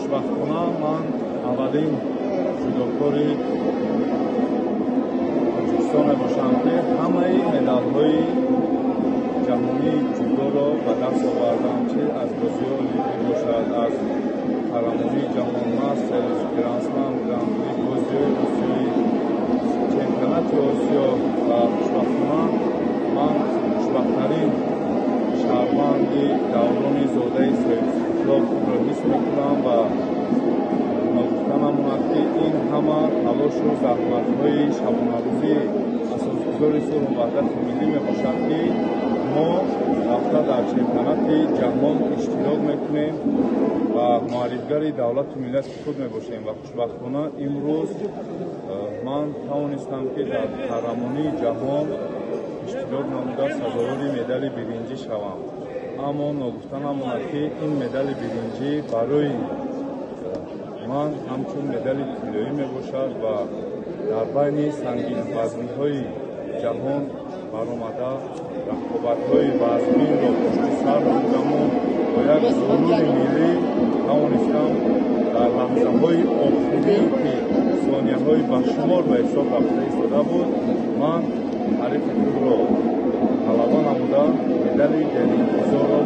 خوشبختانه من اولین جودوکاری تاجیکستان باشم که همه مدال‌های جهانی جودو را به دست آوردم، چه از بازی‌های المپیک باشد، از قهرمانی جهان ماسترز، گرند اسلم، گرند پری، بازی‌های آسیایی، چمپیونات آسیا و خوشبختانه من خوشبخت‌ترین شهروند دوران زاده سیداستان را حس می‌کنم و ناگفتنم آمد که این همه تلاش و زحمت‌های شبانه‌روزی اساسگذار سازمان وحدت ملی میباشد که ما رفته در چمپیونات جهان اشتراک میکنیم و معرفیگر دولت و ملت خود میباشیم و خوشبختانه امروز من توانستم که در قهرمانی جهان اشتراک نموده سزاوار مدال برنجی شوم. اما ناگفتنم آمد که این مدال برنجی برای من همچون مدال طلایی میباشد و در بین سنگین وزنی‌های جهان برآمده رقابت‌های وزنی را پشت سر نمودم و با یک غرور ملی توانستم در لحظه‌های آخری که ثانیه‌های بشمار به حساب رفته ایستاده بود، من حریف خود را غلبه نموده مدال در انتظار را